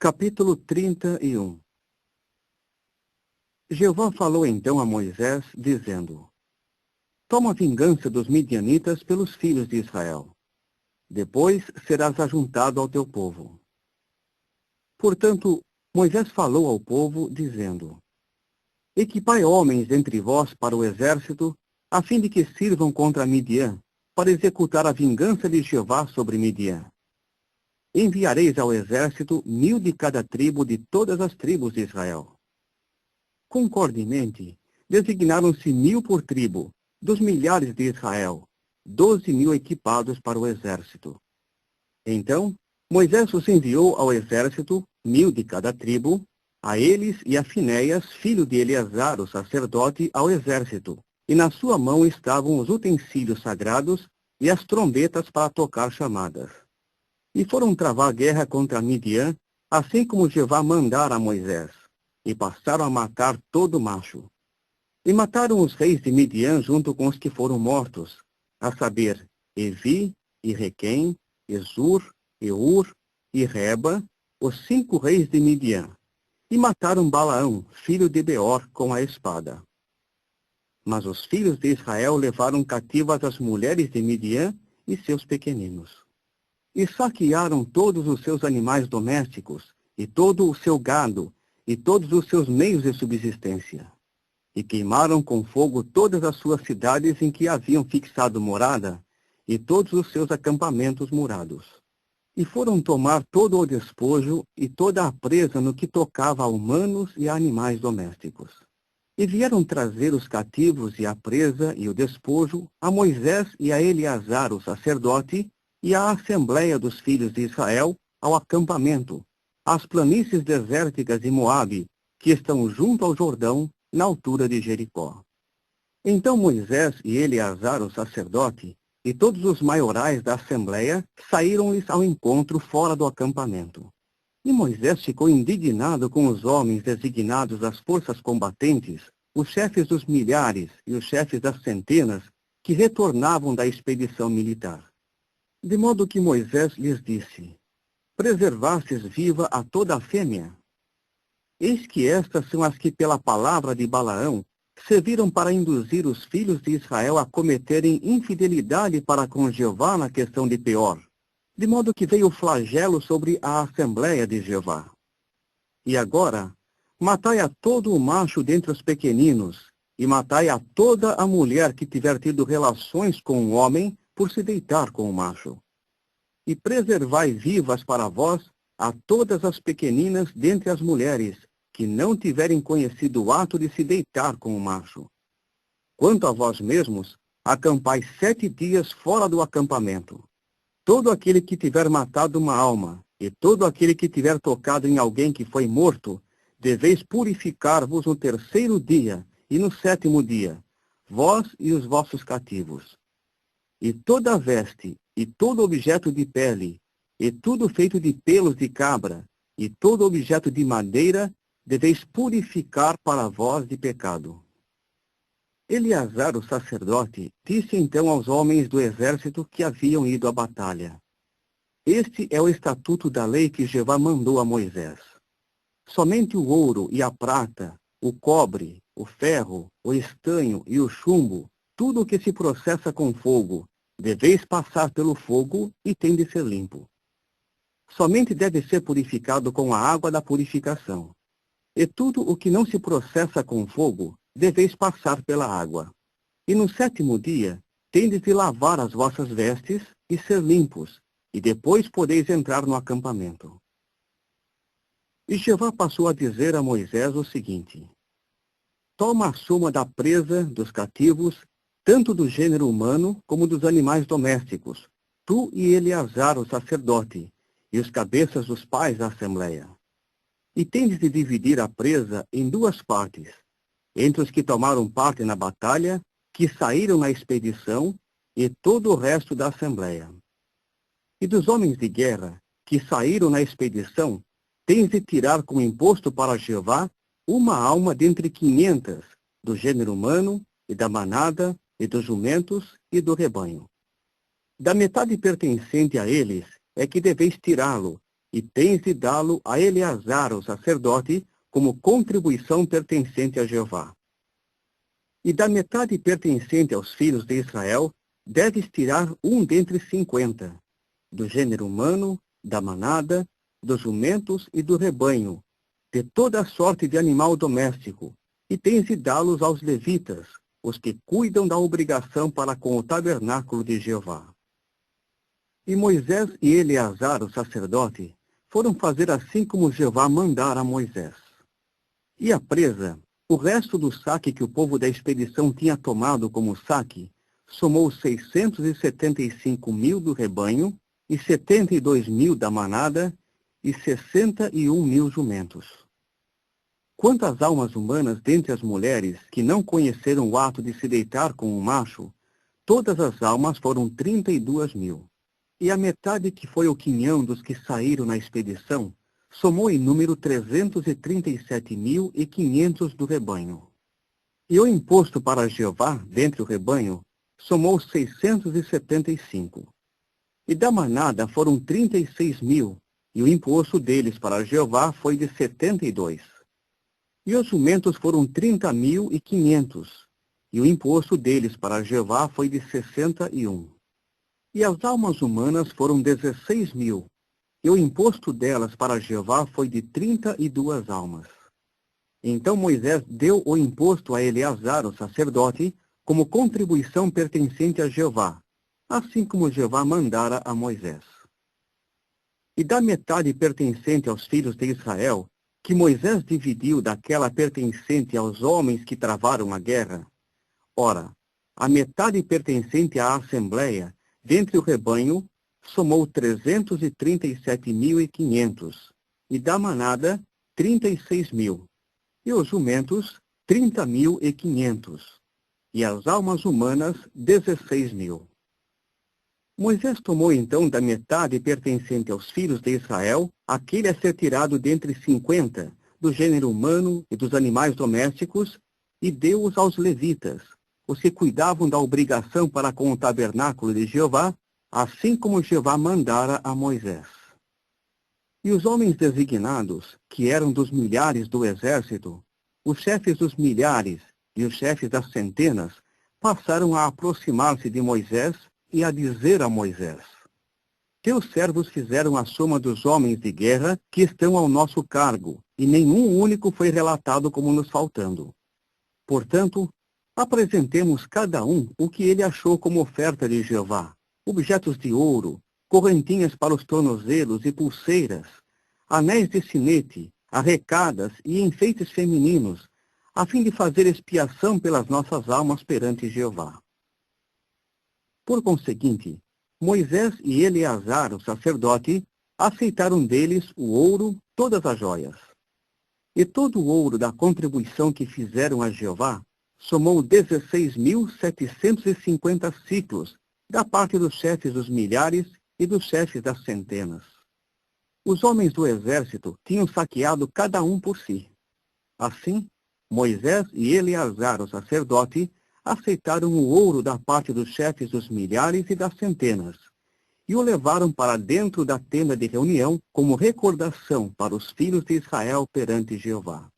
Capítulo 31. Jeová falou então a Moisés, dizendo: Toma vingança dos midianitas pelos filhos de Israel. Depois serás ajuntado ao teu povo. Portanto, Moisés falou ao povo, dizendo: Equipai homens entre vós para o exército, a fim de que sirvam contra Midian, para executar a vingança de Jeová sobre Midian. Enviareis ao exército 1000 de cada tribo de todas as tribos de Israel. Concordemente, designaram-se 1000 por tribo, dos milhares de Israel, 12.000 equipados para o exército. Então, Moisés os enviou ao exército, 1000 de cada tribo, a eles e a Finéias, filho de Eleazar, o sacerdote, ao exército, e na sua mão estavam os utensílios sagrados e as trombetas para tocar chamadas. E foram travar guerra contra Midian, assim como Jeová mandara a Moisés, e passaram a matar todo macho. E mataram os reis de Midian junto com os que foram mortos, a saber, Evi, e Requém, Ezur, Eur e Reba, os 5 reis de Midian. E mataram Balaão, filho de Beor, com a espada. Mas os filhos de Israel levaram cativas as mulheres de Midian e seus pequeninos. E saquearam todos os seus animais domésticos, e todo o seu gado, e todos os seus meios de subsistência. E queimaram com fogo todas as suas cidades em que haviam fixado morada, e todos os seus acampamentos murados. E foram tomar todo o despojo e toda a presa no que tocava a humanos e a animais domésticos. E vieram trazer os cativos e a presa e o despojo a Moisés e a Eleazar, o sacerdote, e à assembleia dos filhos de Israel, ao acampamento, às planícies desérticas de Moabe, que estão junto ao Jordão, na altura de Jericó. Então Moisés e Eleazar, o sacerdote, e todos os maiorais da assembleia saíram-lhes ao encontro fora do acampamento. E Moisés ficou indignado com os homens designados das forças combatentes, os chefes dos milhares e os chefes das centenas, que retornavam da expedição militar. De modo que Moisés lhes disse: Preservastes viva a toda a fêmea? Eis que estas são as que pela palavra de Balaão serviram para induzir os filhos de Israel a cometerem infidelidade para com Jeová na questão de Peor, de modo que veio o flagelo sobre a assembleia de Jeová. E agora, matai a todo o macho dentre os pequeninos, e matai a toda a mulher que tiver tido relações com um homem, por se deitar com o macho. E preservai vivas para vós a todas as pequeninas dentre as mulheres, que não tiverem conhecido o ato de se deitar com o macho. Quanto a vós mesmos, acampai 7 dias fora do acampamento. Todo aquele que tiver matado uma alma, e todo aquele que tiver tocado em alguém que foi morto, deveis purificar-vos no 3º dia e no 7º dia, vós e os vossos cativos. E toda veste, e todo objeto de pele, e tudo feito de pelos de cabra, e todo objeto de madeira, deveis purificar para vós de pecado. Eleazar, o sacerdote, disse então aos homens do exército que haviam ido à batalha: Este é o estatuto da lei que Jeová mandou a Moisés. Somente o ouro e a prata, o cobre, o ferro, o estanho e o chumbo, tudo o que se processa com fogo, deveis passar pelo fogo e tem de ser limpo. Somente deve ser purificado com a água da purificação. E tudo o que não se processa com fogo, deveis passar pela água. E no 7º dia, tendes de lavar as vossas vestes e ser limpos, e depois podeis entrar no acampamento. E Jeová passou a dizer a Moisés o seguinte: Toma a soma da presa dos cativos, tanto do gênero humano como dos animais domésticos, tu e Eleazar, o sacerdote, e os cabeças dos pais da assembleia. E tendes de dividir a presa em 2 partes, entre os que tomaram parte na batalha, que saíram na expedição, e todo o resto da assembleia. E dos homens de guerra, que saíram na expedição, tens de tirar como imposto para Jeová uma alma dentre 500, do gênero humano, e da manada, e dos jumentos, e do rebanho. Da metade pertencente a eles é que deveis tirá-lo, e tens de dá-lo a Eleazar, o sacerdote, como contribuição pertencente a Jeová. E da metade pertencente aos filhos de Israel, deves tirar um dentre 50, do gênero humano, da manada, dos jumentos e do rebanho, de toda a sorte de animal doméstico, e tens de dá-los aos levitas, os que cuidam da obrigação para com o tabernáculo de Jeová. E Moisés e Eleazar, o sacerdote, foram fazer assim como Jeová mandara a Moisés. E a presa, o resto do saque que o povo da expedição tinha tomado como saque, somou 675.000 do rebanho, e 72.000 da manada, e 61.000 jumentos. Quanto às almas humanas dentre as mulheres que não conheceram o ato de se deitar com um macho, todas as almas foram 32.000. E a metade que foi o quinhão dos que saíram na expedição, somou em número 337.500 do rebanho. E o imposto para Jeová, dentre o rebanho, somou 675. E da manada foram 36.000, e o imposto deles para Jeová foi de 72. E os jumentos foram 30.500, e o imposto deles para Jeová foi de 61. E as almas humanas foram 16.000, e o imposto delas para Jeová foi de 32 almas. Então Moisés deu o imposto a Eleazar, o sacerdote, como contribuição pertencente a Jeová, assim como Jeová mandara a Moisés. E da metade pertencente aos filhos de Israel, que Moisés dividiu daquela pertencente aos homens que travaram a guerra, ora, a metade pertencente à assembleia, dentre o rebanho, somou 337.500, e da manada, 36.000, e os jumentos, 30.500, e as almas humanas, 16.000. Moisés tomou então da metade pertencente aos filhos de Israel, aquele a ser tirado dentre 50, do gênero humano e dos animais domésticos, e deu-os aos levitas, os que cuidavam da obrigação para com o tabernáculo de Jeová, assim como Jeová mandara a Moisés. E os homens designados, que eram dos milhares do exército, os chefes dos milhares e os chefes das centenas, passaram a aproximar-se de Moisés e a dizer a Moisés: Teus servos fizeram a soma dos homens de guerra que estão ao nosso cargo, e nenhum único foi relatado como nos faltando. Portanto, apresentemos cada um o que ele achou como oferta de Jeová: objetos de ouro, correntinhas para os tornozelos e pulseiras, anéis de sinete, arrecadas e enfeites femininos, a fim de fazer expiação pelas nossas almas perante Jeová. Por conseguinte, Moisés e Eleazar, o sacerdote, aceitaram deles o ouro, todas as joias. E todo o ouro da contribuição que fizeram a Jeová somou 16.750 ciclos, da parte dos chefes dos milhares e dos chefes das centenas. Os homens do exército tinham saqueado cada um por si. Assim, Moisés e Eleazar, o sacerdote, aceitaram o ouro da parte dos chefes dos milhares e das centenas, e o levaram para dentro da tenda de reunião como recordação para os filhos de Israel perante Jeová.